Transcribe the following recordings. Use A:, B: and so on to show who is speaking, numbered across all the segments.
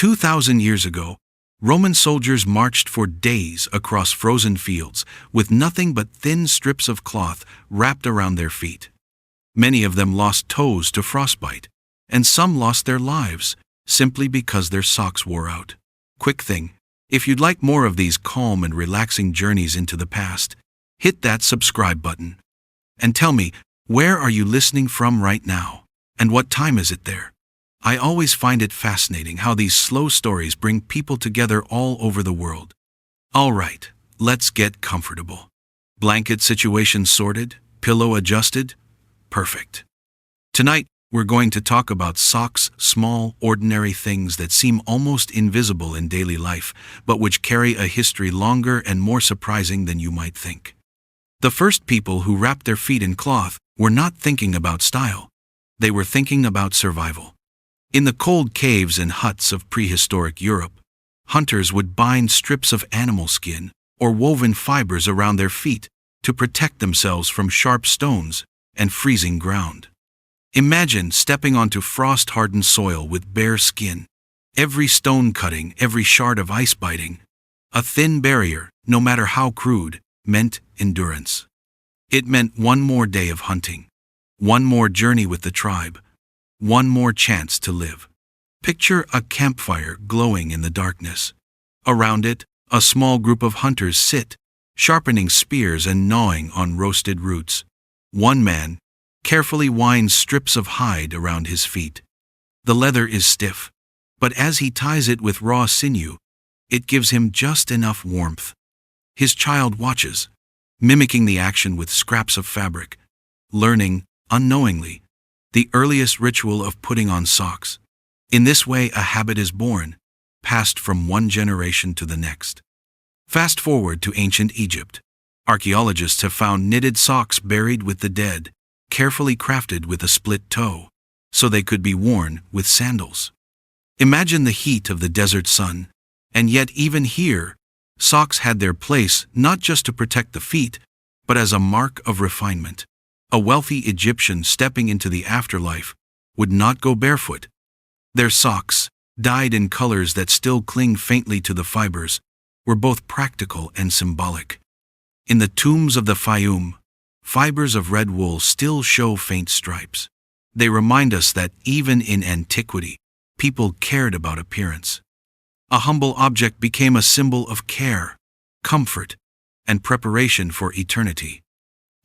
A: 2,000 years ago, Roman soldiers marched for days across frozen fields with nothing but thin strips of cloth wrapped around their feet. Many of them lost toes to frostbite, and some lost their lives simply because their socks wore out. Quick thing, if you'd like more of these calm and relaxing journeys into the past, hit that subscribe button. And tell me, where are you listening from right now? And what time is it there? I always find it fascinating how these slow stories bring people together all over the world. All right, let's get comfortable. Blanket situation sorted? Pillow adjusted? Perfect. Tonight, we're going to talk about socks, small, ordinary things that seem almost invisible in daily life, but which carry a history longer and more surprising than you might think. The first people who wrapped their feet in cloth were not thinking about style. They were thinking about survival. In the cold caves and huts of prehistoric Europe, hunters would bind strips of animal skin or woven fibers around their feet to protect themselves from sharp stones and freezing ground. Imagine stepping onto frost-hardened soil with bare skin, every stone cutting, every shard of ice biting. A thin barrier, no matter how crude, meant endurance. It meant one more day of hunting, one more journey with the tribe, one more chance to live. Picture a campfire glowing in the darkness. Around it, a small group of hunters sit, sharpening spears and gnawing on roasted roots. One man carefully winds strips of hide around his feet. The leather is stiff, but as he ties it with raw sinew, it gives him just enough warmth. His child watches, mimicking the action with scraps of fabric, learning, unknowingly, the earliest ritual of putting on socks. In this way, a habit is born, passed from one generation to the next. Fast forward to ancient Egypt. Archaeologists have found knitted socks buried with the dead, carefully crafted with a split toe, so they could be worn with sandals. Imagine the heat of the desert sun, and yet even here, socks had their place not just to protect the feet, but as a mark of refinement. A wealthy Egyptian stepping into the afterlife would not go barefoot. Their socks, dyed in colors that still cling faintly to the fibers, were both practical and symbolic. In the tombs of the Fayum, fibers of red wool still show faint stripes. They remind us that even in antiquity, people cared about appearance. A humble object became a symbol of care, comfort, and preparation for eternity.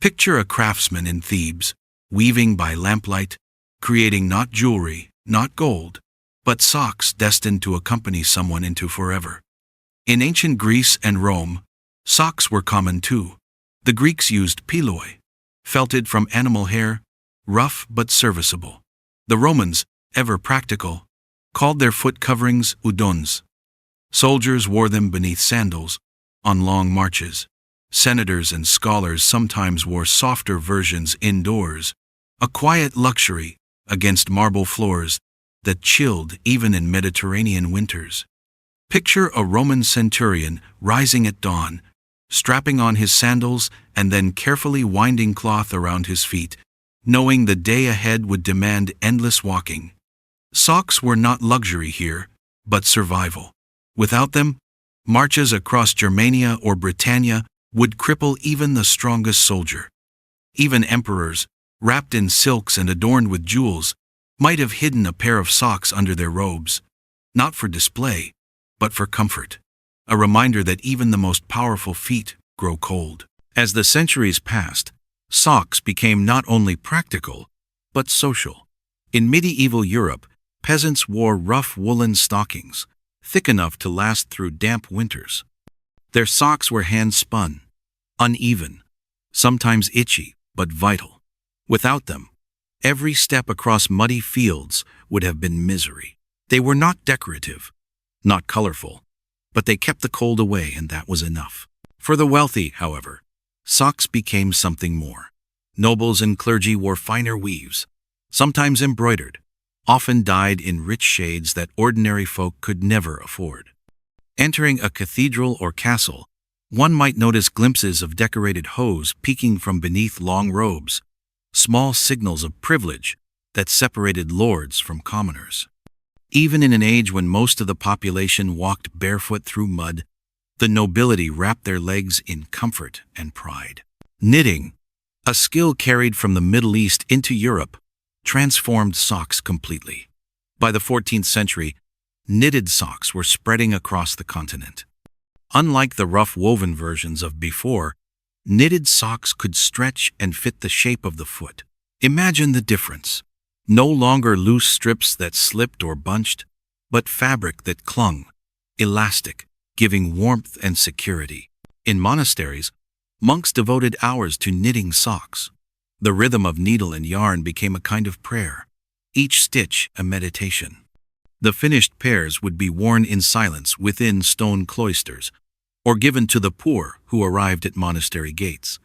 A: Picture a craftsman in Thebes, weaving by lamplight, creating not jewelry, not gold, but socks destined to accompany someone into forever. In ancient Greece and Rome, socks were common too. The Greeks used piloi, felted from animal hair, rough but serviceable. The Romans, ever practical, called their foot coverings udons. Soldiers wore them beneath sandals, on long marches. Senators and scholars sometimes wore softer versions indoors, a quiet luxury against marble floors that chilled even in Mediterranean winters. Picture a Roman centurion rising at dawn, strapping on his sandals and then carefully winding cloth around his feet, knowing the day ahead would demand endless walking. Socks were not luxury here, but survival. Without them, marches across Germania or Britannia would cripple even the strongest soldier. Even emperors, wrapped in silks and adorned with jewels, might have hidden a pair of socks under their robes, not for display, but for comfort, a reminder that even the most powerful feet grow cold. As the centuries passed, socks became not only practical, but social. In medieval Europe, peasants wore rough woolen stockings, thick enough to last through damp winters. Their socks were hand-spun, uneven, sometimes itchy, but vital. Without them, every step across muddy fields would have been misery. They were not decorative, not colorful, but they kept the cold away, and that was enough. For the wealthy, however, socks became something more. Nobles and clergy wore finer weaves, sometimes embroidered, often dyed in rich shades that ordinary folk could never afford. Entering a cathedral or castle, one might notice glimpses of decorated hose peeking from beneath long robes, small signals of privilege that separated lords from commoners. Even in an age when most of the population walked barefoot through mud, the nobility wrapped their legs in comfort and pride. Knitting, a skill carried from the Middle East into Europe, transformed socks completely. By the 14th century, knitted socks were spreading across the continent. Unlike the rough woven versions of before, knitted socks could stretch and fit the shape of the foot. Imagine the difference. No longer loose strips that slipped or bunched, but fabric that clung, elastic, giving warmth and security. In monasteries, monks devoted hours to knitting socks. The rhythm of needle and yarn became a kind of prayer, each stitch a meditation. The finished pairs would be worn in silence within stone cloisters, or given to the poor who arrived at monastery gates.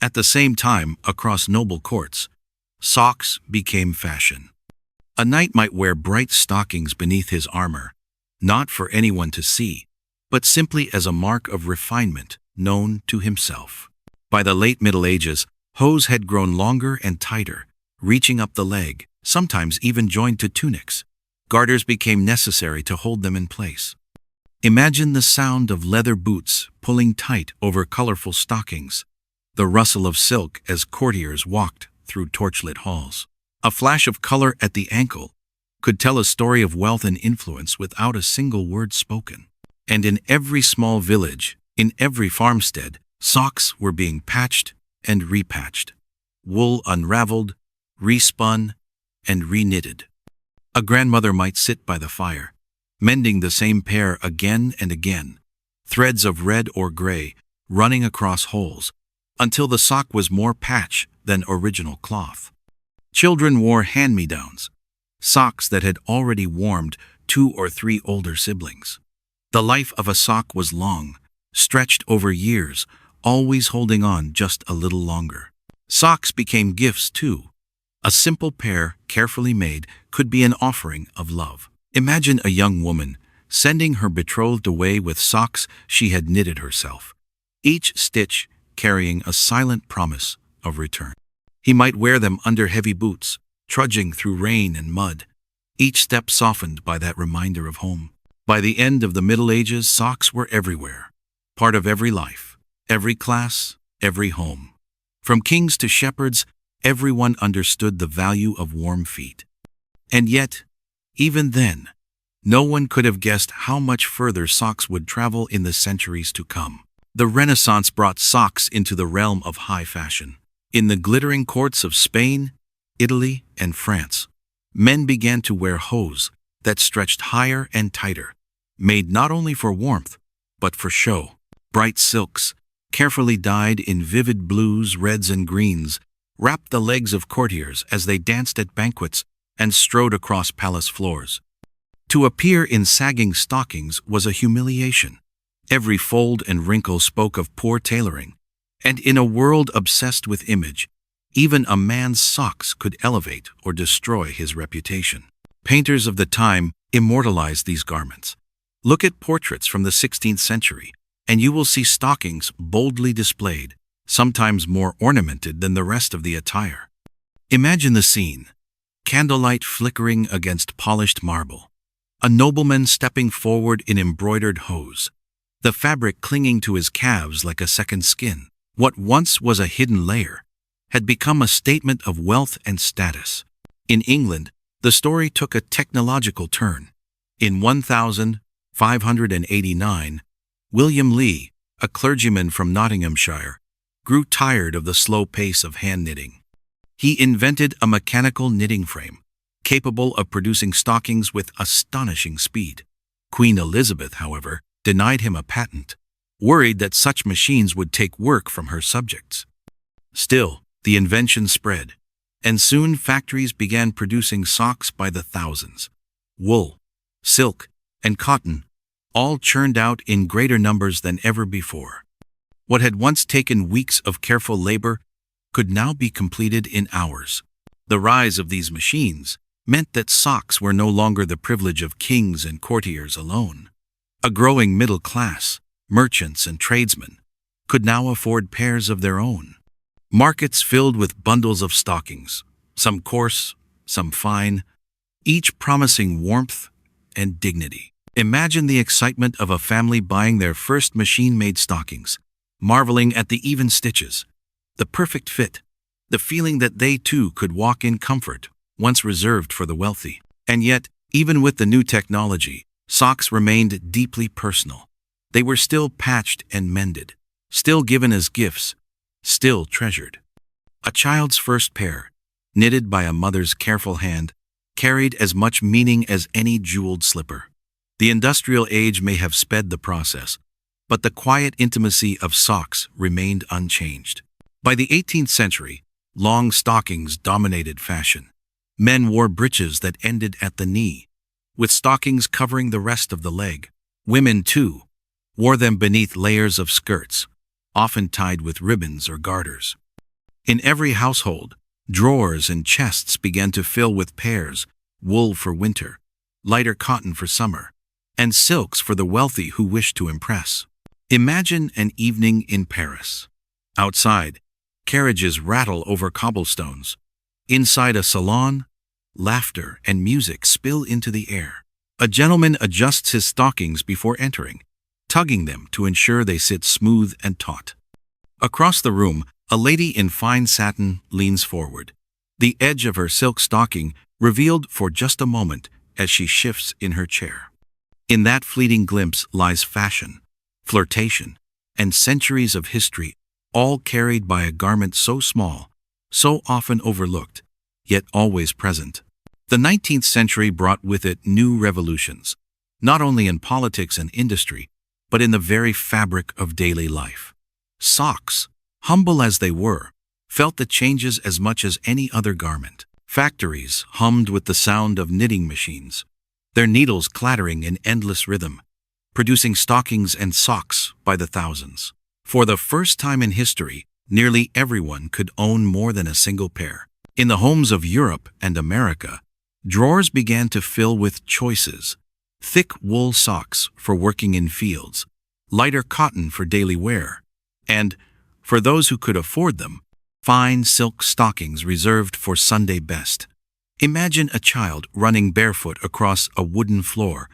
A: At the same time, across noble courts, socks became fashion. A knight might wear bright stockings beneath his armor, not for anyone to see, but simply as a mark of refinement known to himself. By the late Middle Ages, hose had grown longer and tighter, reaching up the leg, sometimes even joined to tunics. Garters became necessary to hold them in place. Imagine the sound of leather boots pulling tight over colorful stockings, the rustle of silk as courtiers walked through torchlit halls. A flash of color at the ankle could tell a story of wealth and influence without a single word spoken. And in every small village, in every farmstead, socks were being patched and repatched, wool unraveled, respun, and reknitted. A grandmother might sit by the fire, mending the same pair again and again, threads of red or gray running across holes, until the sock was more patch than original cloth. Children wore hand-me-downs, socks that had already warmed 2 or 3 older siblings. The life of a sock was long, stretched over years, always holding on just a little longer. Socks became gifts too. A simple pair, carefully made, could be an offering of love. Imagine a young woman sending her betrothed away with socks she had knitted herself, each stitch carrying a silent promise of return. He might wear them under heavy boots, trudging through rain and mud, each step softened by that reminder of home. By the end of the Middle Ages, socks were everywhere, part of every life, every class, every home. From kings to shepherds, everyone understood the value of warm feet. And yet, even then, no one could have guessed how much further socks would travel in the centuries to come. The Renaissance brought socks into the realm of high fashion. In the glittering courts of Spain, Italy, and France, men began to wear hose that stretched higher and tighter, made not only for warmth, but for show. Bright silks, carefully dyed in vivid blues, reds, and greens, wrapped the legs of courtiers as they danced at banquets and strode across palace floors. To appear in sagging stockings was a humiliation. Every fold and wrinkle spoke of poor tailoring, and in a world obsessed with image, even a man's socks could elevate or destroy his reputation. Painters of the time immortalized these garments. Look at portraits from the 16th century, and you will see stockings boldly displayed, sometimes more ornamented than the rest of the attire. Imagine the scene: candlelight flickering against polished marble, a nobleman stepping forward in embroidered hose, the fabric clinging to his calves like a second skin. What once was a hidden layer had become a statement of wealth and status. In England, the story took a technological turn. In 1589, William Lee, a clergyman from Nottinghamshire, grew tired of the slow pace of hand knitting. He invented a mechanical knitting frame, capable of producing stockings with astonishing speed. Queen Elizabeth, however, denied him a patent, worried that such machines would take work from her subjects. Still, the invention spread, and soon factories began producing socks by the thousands. Wool, silk, and cotton, all churned out in greater numbers than ever before. What had once taken weeks of careful labor could now be completed in hours. The rise of these machines meant that socks were no longer the privilege of kings and courtiers alone. A growing middle class, merchants and tradesmen, could now afford pairs of their own. Markets filled with bundles of stockings, some coarse, some fine, each promising warmth and dignity. Imagine the excitement of a family buying their first machine-made stockings, marveling at the even stitches, the perfect fit, the feeling that they too could walk in comfort, once reserved for the wealthy. And yet, even with the new technology, socks remained deeply personal. They were still patched and mended, still given as gifts, still treasured. A child's first pair, knitted by a mother's careful hand, carried as much meaning as any jeweled slipper. The industrial age may have sped the process, but the quiet intimacy of socks remained unchanged. By the 18th century, long stockings dominated fashion. Men wore breeches that ended at the knee, with stockings covering the rest of the leg. Women, too, wore them beneath layers of skirts, often tied with ribbons or garters. In every household, drawers and chests began to fill with pairs, wool for winter, lighter cotton for summer, and silks for the wealthy who wished to impress. Imagine an evening in Paris. Outside, carriages rattle over cobblestones. Inside a salon, laughter and music spill into the air. A gentleman adjusts his stockings before entering, tugging them to ensure they sit smooth and taut. Across the room, a lady in fine satin leans forward, the edge of her silk stocking revealed for just a moment as she shifts in her chair. In that fleeting glimpse lies fashion, flirtation, and centuries of history, all carried by a garment so small, so often overlooked, yet always present. The 19th century brought with it new revolutions, not only in politics and industry, but in the very fabric of daily life. Socks, humble as they were, felt the changes as much as any other garment. Factories hummed with the sound of knitting machines, their needles clattering in endless rhythm, producing stockings and socks by the thousands. For the first time in history, nearly everyone could own more than a single pair. In the homes of Europe and America, drawers began to fill with choices: thick wool socks for working in fields, lighter cotton for daily wear, and, for those who could afford them, fine silk stockings reserved for Sunday best. Imagine a child running barefoot across a wooden floor,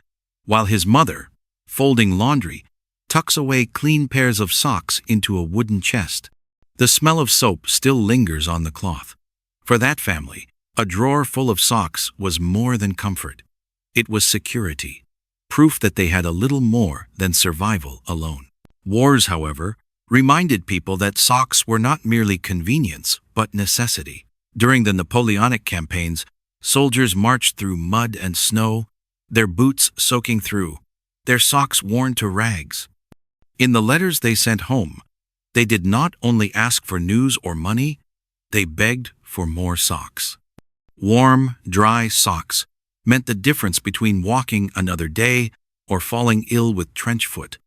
A: while his mother, folding laundry, tucks away clean pairs of socks into a wooden chest. The smell of soap still lingers on the cloth. For that family, a drawer full of socks was more than comfort. It was security, proof that they had a little more than survival alone. Wars, however, reminded people that socks were not merely convenience, but necessity. During the Napoleonic campaigns, soldiers marched through mud and snow, their boots soaking through, their socks worn to rags. In the letters they sent home, they did not only ask for news or money, they begged for more socks. Warm, dry socks meant the difference between walking another day or falling ill with trench foot,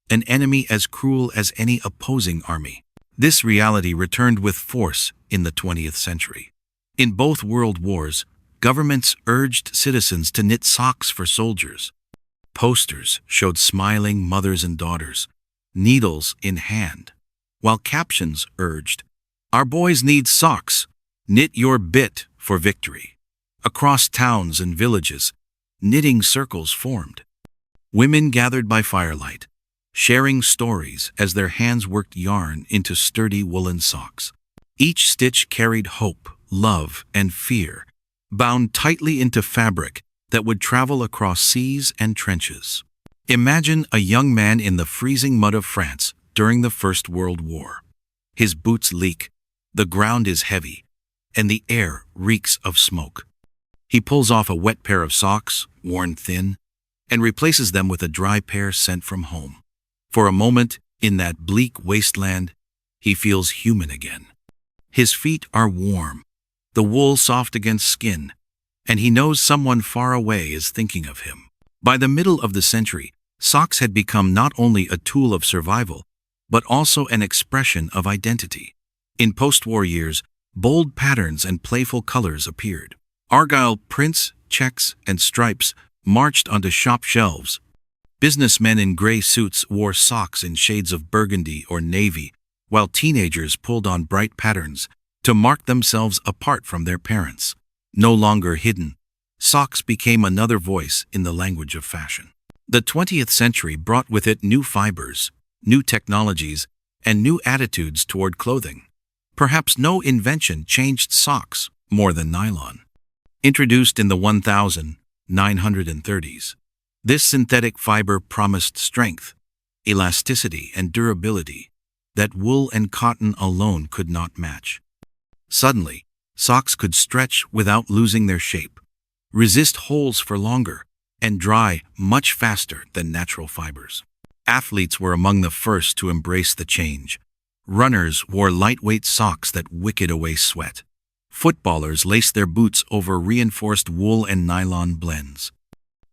A: an enemy as cruel as any opposing army. This reality returned with force in the 20th century. In both world wars, governments urged citizens to knit socks for soldiers. Posters showed smiling mothers and daughters, needles in hand, while captions urged, "Our boys need socks. Knit your bit for victory." Across towns and villages, knitting circles formed. Women gathered by firelight, sharing stories as their hands worked yarn into sturdy woolen socks. Each stitch carried hope, love, and fear, bound tightly into fabric that would travel across seas and trenches. Imagine a young man in the freezing mud of France during the First World War. His boots leak, the ground is heavy, and the air reeks of smoke. He pulls off a wet pair of socks, worn thin, and replaces them with a dry pair sent from home. For a moment, in that bleak wasteland, he feels human again. His feet are warm, the wool soft against skin, and he knows someone far away is thinking of him. By the middle of the century, socks had become not only a tool of survival, but also an expression of identity. In post-war years, bold patterns and playful colors appeared. Argyle prints, checks, and stripes marched onto shop shelves. Businessmen in gray suits wore socks in shades of burgundy or navy, while teenagers pulled on bright patterns to mark themselves apart from their parents. No longer hidden, Socks became another voice in the language of fashion. The 20th century brought with it new fibers, new technologies, and new attitudes toward clothing. Perhaps no invention changed socks more than nylon. Introduced in the 1930s, this synthetic fiber promised strength, elasticity, and durability that wool and cotton alone could not match. Suddenly, socks could stretch without losing their shape, resist holes for longer, and dry much faster than natural fibers. Athletes were among the first to embrace the change. Runners wore lightweight socks that wicked away sweat. Footballers laced their boots over reinforced wool and nylon blends.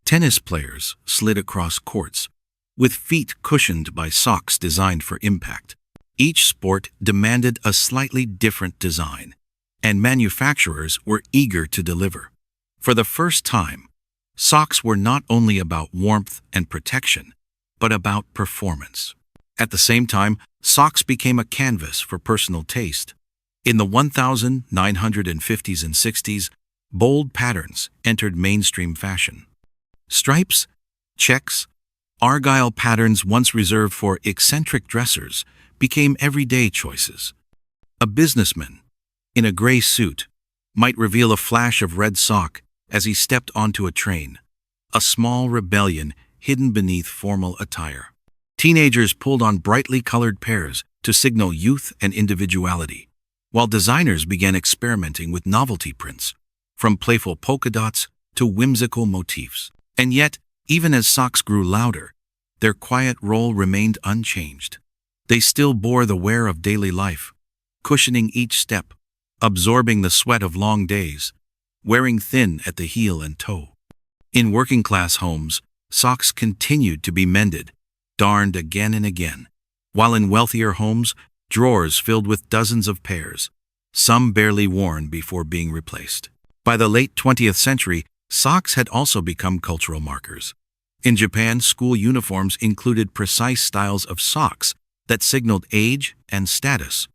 A: Tennis players slid across courts, with feet cushioned by socks designed for impact. Each sport demanded a slightly different design, and manufacturers were eager to deliver. For the first time, socks were not only about warmth and protection, but about performance. At the same time, socks became a canvas for personal taste. In the 1950s and 60s, bold patterns entered mainstream fashion. Stripes, checks, argyle patterns once reserved for eccentric dressers became everyday choices. A businessman, in a gray suit, might reveal a flash of red sock as he stepped onto a train, a small rebellion hidden beneath formal attire. Teenagers pulled on brightly colored pairs to signal youth and individuality, while designers began experimenting with novelty prints, from playful polka dots to whimsical motifs. And yet, even as socks grew louder, their quiet role remained unchanged. They still bore the wear of daily life, cushioning each step, absorbing the sweat of long days, wearing thin at the heel and toe. In working-class homes, socks continued to be mended, darned again and again, while in wealthier homes, drawers filled with dozens of pairs, some barely worn before being replaced. By the late 20th century, socks had also become cultural markers. In Japan, school uniforms included precise styles of socks that signaled age and status.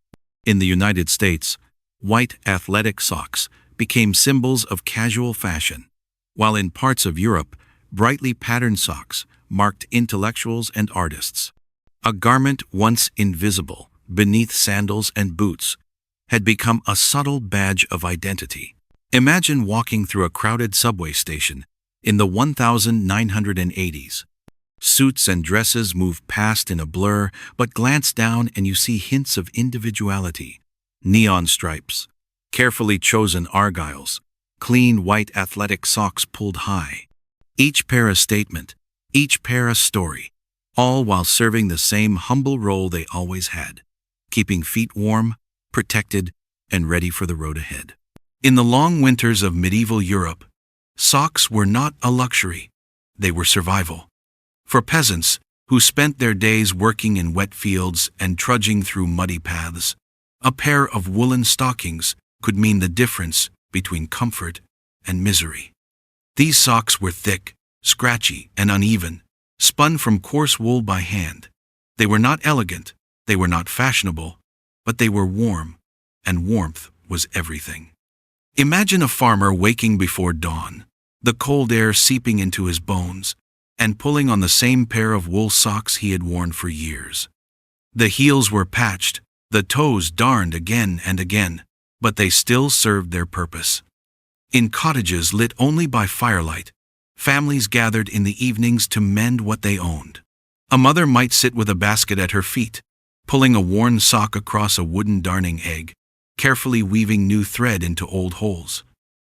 A: In the United States, white athletic socks became symbols of casual fashion, while in parts of Europe, brightly patterned socks marked intellectuals and artists. A garment once invisible beneath sandals and boots had become a subtle badge of identity. Imagine walking through a crowded subway station in the 1980s. Suits and dresses move past in a blur, but glance down and you see hints of individuality. Neon stripes, carefully chosen argyles, clean white athletic socks pulled high. Each pair a statement, each pair a story, all while serving the same humble role they always had, keeping feet warm, protected, and ready for the road ahead. In the long winters of medieval Europe, socks were not a luxury, they were survival. For peasants, who spent their days working in wet fields and trudging through muddy paths, a pair of woolen stockings could mean the difference between comfort and misery. These socks were thick, scratchy, and uneven, spun from coarse wool by hand. They were not elegant, they were not fashionable, but they were warm, and warmth was everything. Imagine a farmer waking before dawn, the cold air seeping into his bones, and pulling on the same pair of wool socks he had worn for years. The heels were patched, the toes darned again and again, but they still served their purpose. In cottages lit only by firelight, families gathered in the evenings to mend what they owned. A mother might sit with a basket at her feet, pulling a worn sock across a wooden darning egg, carefully weaving new thread into old holes.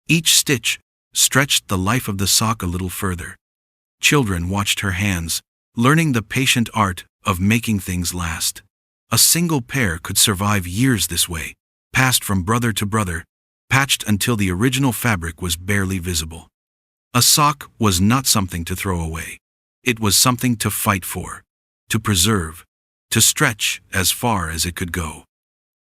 A: Each stitch stretched the life of the sock a little further. Children watched her hands, learning the patient art of making things last. A single pair could survive years this way, passed from brother to brother, patched until the original fabric was barely visible. A sock was not something to throw away. It was something to fight for, to preserve, to stretch as far as it could go.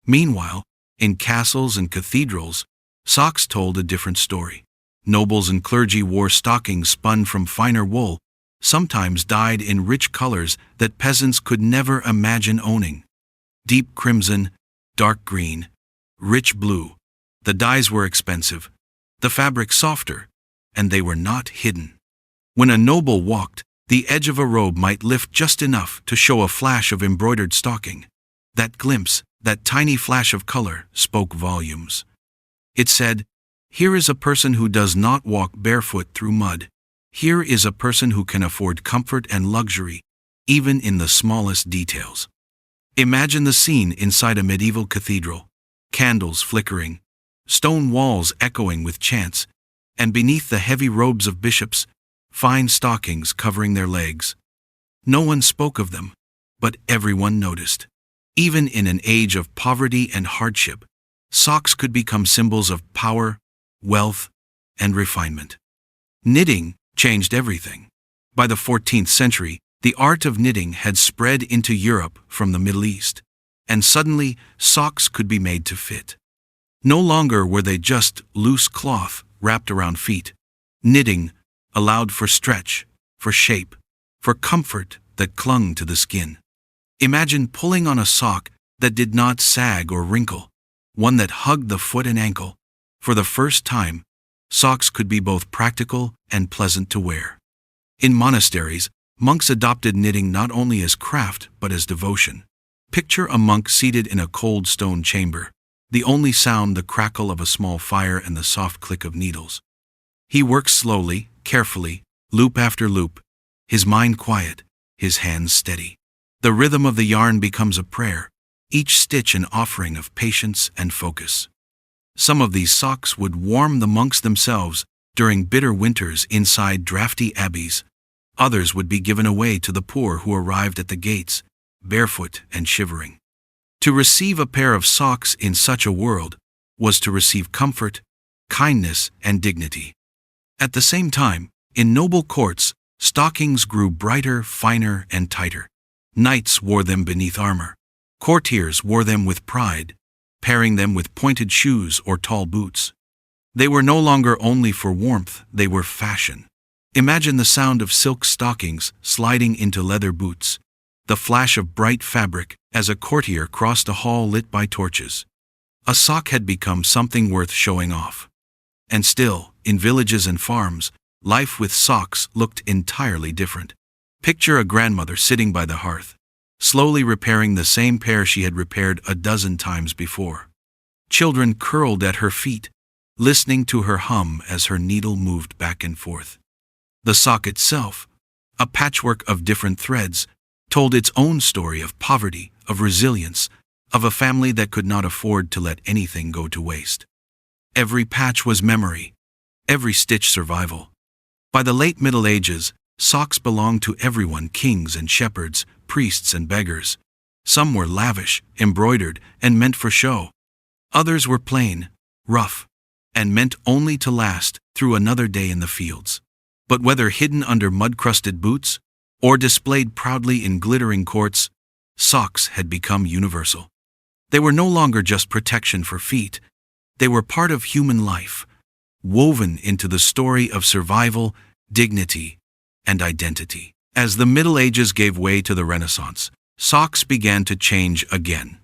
A: Meanwhile, in castles and cathedrals, socks told a different story. Nobles and clergy wore stockings spun from finer wool, sometimes dyed in rich colors that peasants could never imagine owning. Deep crimson, dark green, rich blue. The dyes were expensive, the fabric softer, and they were not hidden. When a noble walked, the edge of a robe might lift just enough to show a flash of embroidered stocking. That glimpse, that tiny flash of color, spoke volumes. It said, "Here is a person who does not walk barefoot through mud. Here is a person who can afford comfort and luxury, even in the smallest details." Imagine the scene inside a medieval cathedral, candles flickering, stone walls echoing with chants, and beneath the heavy robes of bishops, fine stockings covering their legs. No one spoke of them, but everyone noticed. Even in an age of poverty and hardship, socks could become symbols of power, wealth, and refinement. Knitting changed everything. By the 14th century, the art of knitting had spread into Europe from the Middle East, and suddenly socks could be made to fit. No longer were they just loose cloth wrapped around feet. Knitting allowed for stretch, for shape, for comfort that clung to the skin. Imagine pulling on a sock that did not sag or wrinkle, one that hugged the foot and ankle. For the first time, socks could be both practical and pleasant to wear. In monasteries, monks adopted knitting not only as craft but as devotion. Picture a monk seated in a cold stone chamber, the only sound the crackle of a small fire and the soft click of needles. He works slowly, carefully, loop after loop, his mind quiet, his hands steady. The rhythm of the yarn becomes a prayer, each stitch an offering of patience and focus. Some of these socks would warm the monks themselves during bitter winters inside drafty abbeys. Others would be given away to the poor who arrived at the gates, barefoot and shivering. To receive a pair of socks in such a world was to receive comfort, kindness, and dignity. At the same time, in noble courts, stockings grew brighter, finer, and tighter. Knights wore them beneath armor. Courtiers wore them with pride, pairing them with pointed shoes or tall boots. They were no longer only for warmth, they were fashion. Imagine the sound of silk stockings sliding into leather boots, the flash of bright fabric as a courtier crossed a hall lit by torches. A sock had become something worth showing off. And still, in villages and farms, life with socks looked entirely different. Picture a grandmother sitting by the hearth, slowly repairing the same pair she had repaired a dozen times before. Children curled at her feet, listening to her hum as her needle moved back and forth. The sock itself, a patchwork of different threads, told its own story of poverty, of resilience, of a family that could not afford to let anything go to waste. Every patch was memory, every stitch survival. By the late Middle Ages, socks belonged to everyone: kings and shepherds, priests and beggars. Some were lavish, embroidered, and meant for show. Others were plain, rough, and meant only to last through another day in the fields. But whether hidden under mud-crusted boots or displayed proudly in glittering courts, socks had become universal. They were no longer just protection for feet. They were part of human life, woven into the story of survival, dignity, and identity. As the Middle Ages gave way to the Renaissance, socks began to change again.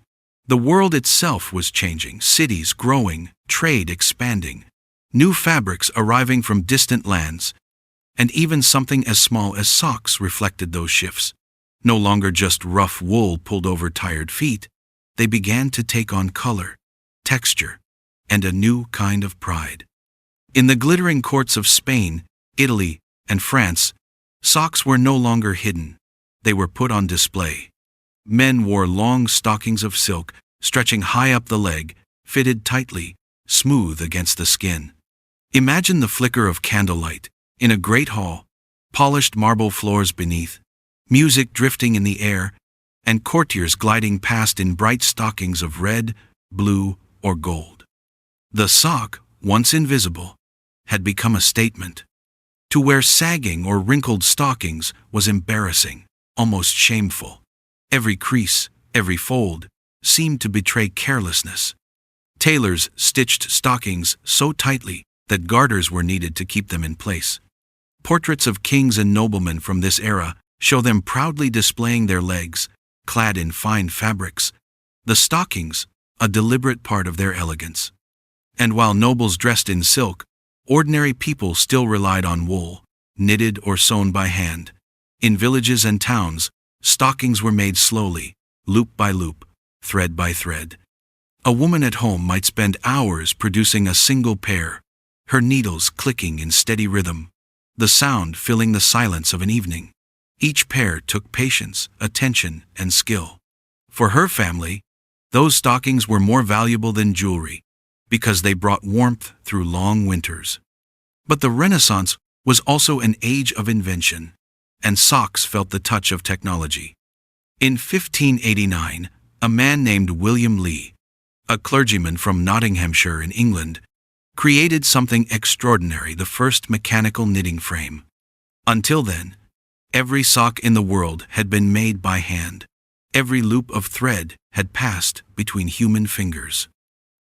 A: The world itself was changing, cities growing, trade expanding, new fabrics arriving from distant lands, and even something as small as socks reflected those shifts. No longer just rough wool pulled over tired feet, they began to take on color, texture, and a new kind of pride. In the glittering courts of Spain, Italy, and France, socks were no longer hidden. They were put on display. Men wore long stockings of silk, stretching high up the leg, fitted tightly, smooth against the skin. Imagine the flicker of candlelight in a great hall, polished marble floors beneath, music drifting in the air, and courtiers gliding past in bright stockings of red, blue, or gold. The sock, once invisible, had become a statement. To wear sagging or wrinkled stockings was embarrassing, almost shameful. Every crease, every fold, seemed to betray carelessness. Tailors stitched stockings so tightly that garters were needed to keep them in place. Portraits of kings and noblemen from this era show them proudly displaying their legs, clad in fine fabrics, the stockings, a deliberate part of their elegance. And while nobles dressed in silk, ordinary people still relied on wool, knitted or sewn by hand. In villages and towns, stockings were made slowly, loop by loop, thread by thread. A woman at home might spend hours producing a single pair, her needles clicking in steady rhythm, the sound filling the silence of an evening. Each pair took patience, attention, and skill. For her family, those stockings were more valuable than jewelry, because they brought warmth through long winters. But the Renaissance was also an age of invention, and socks felt the touch of technology. In 1589, a man named William Lee, a clergyman from Nottinghamshire in England, created something extraordinary: the first mechanical knitting frame. Until then, every sock in the world had been made by hand. Every loop of thread had passed between human fingers.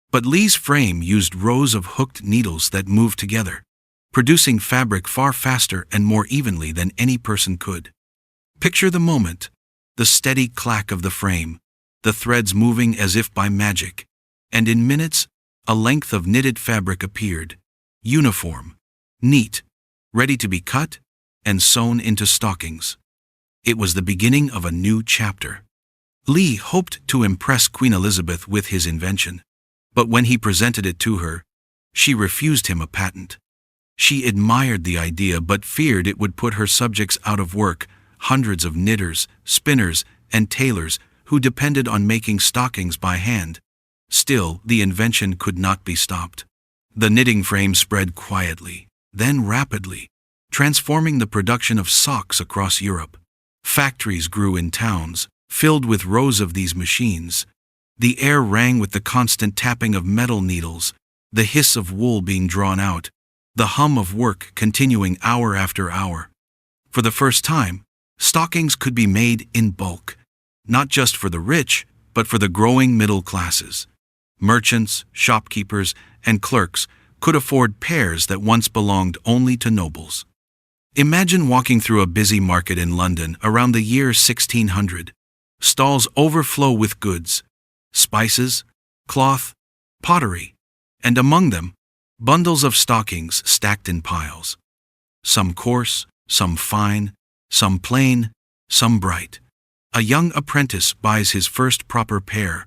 A: But Lee's frame used rows of hooked needles that moved together, producing fabric far faster and more evenly than any person could. Picture the moment: the steady clack of the frame, the threads moving as if by magic, and in minutes, a length of knitted fabric appeared, uniform, neat, ready to be cut and sewn into stockings. It was the beginning of a new chapter. Lee hoped to impress Queen Elizabeth with his invention, but when he presented it to her, she refused him a patent. She admired the idea but feared it would put her subjects out of work, hundreds of knitters, spinners, and tailors who depended on making stockings by hand. Still, the invention could not be stopped. The knitting frame spread quietly, then rapidly, transforming the production of socks across Europe. Factories grew in towns, filled with rows of these machines. The air rang with the constant tapping of metal needles, the hiss of wool being drawn out, the hum of work continuing hour after hour. For the first time, stockings could be made in bulk, not just for the rich, but for the growing middle classes. Merchants, shopkeepers, and clerks could afford pairs that once belonged only to nobles. Imagine walking through a busy market in London around the year 1600. Stalls overflow with goods, spices, cloth, pottery, and among them, bundles of stockings stacked in piles. Some coarse, some fine, some plain, some bright. A young apprentice buys his first proper pair,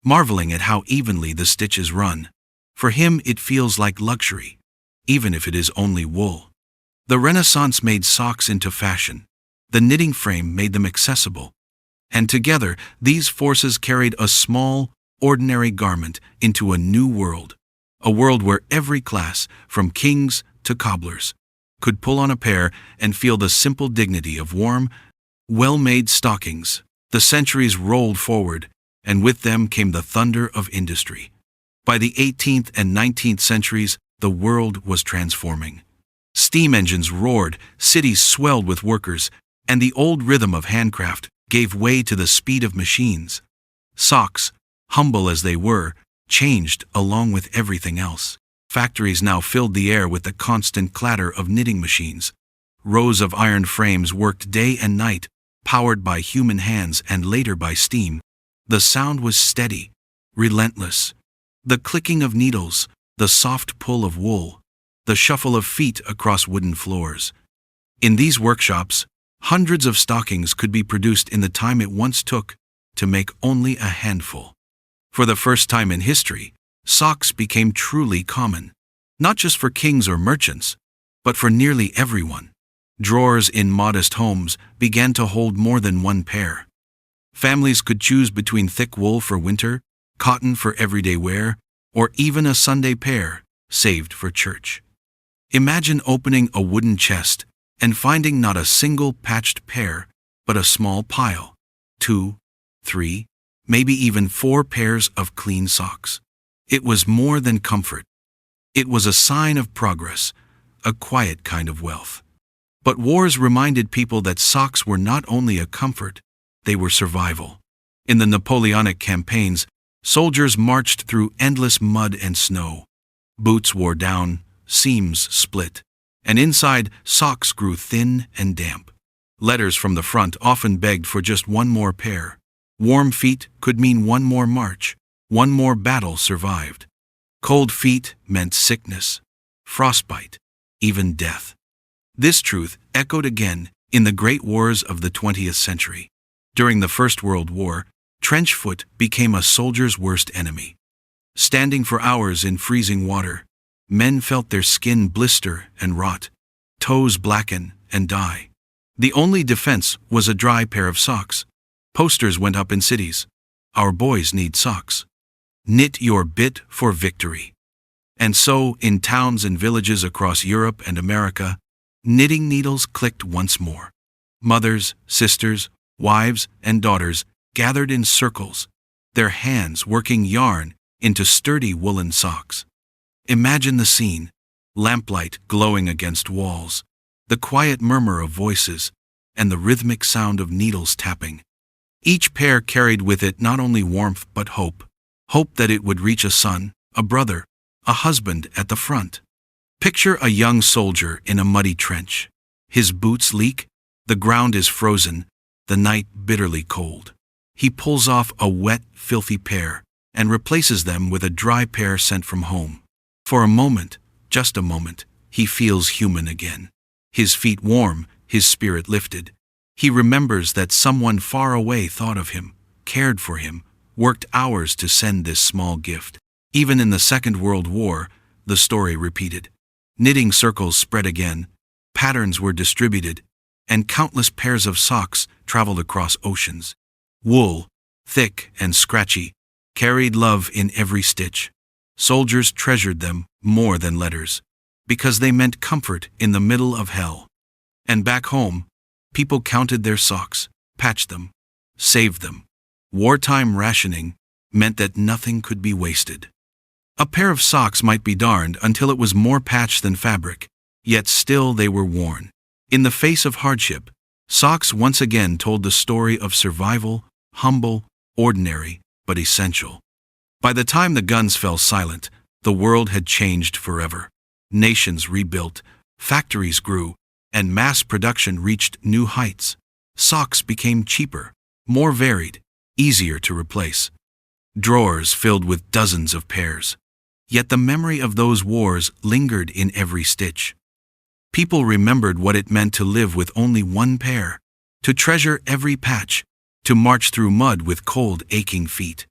A: marveling at how evenly the stitches run. For him it feels like luxury, even if it is only wool. The Renaissance made socks into fashion. The knitting frame made them accessible. And together, these forces carried a small, ordinary garment into a new world. A world where every class, from kings to cobblers, could pull on a pair and feel the simple dignity of warm, well-made stockings. The centuries rolled forward, and with them came the thunder of industry. By the 18th and 19th centuries, the world was transforming. Steam engines roared, cities swelled with workers, and the old rhythm of handcraft gave way to the speed of machines. Socks, humble as they were, changed along with everything else. Factories now filled the air with the constant clatter of knitting machines. Rows of iron frames worked day and night, powered by human hands and later by steam. The sound was steady, relentless. The clicking of needles, the soft pull of wool, the shuffle of feet across wooden floors. In these workshops, hundreds of stockings could be produced in the time it once took to make only a handful. For the first time in history, socks became truly common, not just for kings or merchants, but for nearly everyone. Drawers in modest homes began to hold more than one pair. Families could choose between thick wool for winter, cotton for everyday wear, or even a Sunday pair, saved for church. Imagine opening a wooden chest and finding not a single patched pair, but a small pile, 2, 3, maybe even 4 pairs of clean socks. It was more than comfort. It was a sign of progress, a quiet kind of wealth. But wars reminded people that socks were not only a comfort, they were survival. In the Napoleonic campaigns, soldiers marched through endless mud and snow. Boots wore down, seams split, and inside, socks grew thin and damp. Letters from the front often begged for just one more pair. Warm feet could mean one more march, one more battle survived. Cold feet meant sickness. frostbite, even death. This truth echoed again in the great wars of the 20th century. During the First World War, trench foot became a soldier's worst enemy. Standing for hours in freezing water, men felt their skin blister and rot, toes blacken and die. The only defense was a dry pair of socks. Posters went up in cities. Our boys need socks. Knit your bit for victory. And so, in towns and villages across Europe and America, knitting needles clicked once more. Mothers, sisters, wives, and daughters gathered in circles, their hands working yarn into sturdy woolen socks. Imagine the scene: lamplight glowing against walls, the quiet murmur of voices, and the rhythmic sound of needles tapping. Each pair carried with it not only warmth but hope. Hope that it would reach a son, a brother, a husband at the front. Picture a young soldier in a muddy trench. His boots leak, the ground is frozen, the night bitterly cold. He pulls off a wet, filthy pair and replaces them with a dry pair sent from home. For a moment, just a moment, he feels human again. His feet warm, his spirit lifted. He remembers that someone far away thought of him, cared for him, worked hours to send this small gift. Even in the Second World War, the story repeated. Knitting circles spread again, patterns were distributed, and countless pairs of socks traveled across oceans. Wool, thick and scratchy, carried love in every stitch. Soldiers treasured them more than letters, because they meant comfort in the middle of hell. And back home, people counted their socks, patched them, saved them. Wartime rationing meant that nothing could be wasted. A pair of socks might be darned until it was more patch than fabric, yet still they were worn. In the face of hardship, socks once again told the story of survival, humble, ordinary, but essential. By the time the guns fell silent, the world had changed forever. Nations rebuilt, factories grew, and mass production reached new heights. Socks became cheaper, more varied, easier to replace. Drawers filled with dozens of pairs. Yet the memory of those wars lingered in every stitch. People remembered what it meant to live with only one pair, to treasure every patch, to march through mud with cold, aching feet.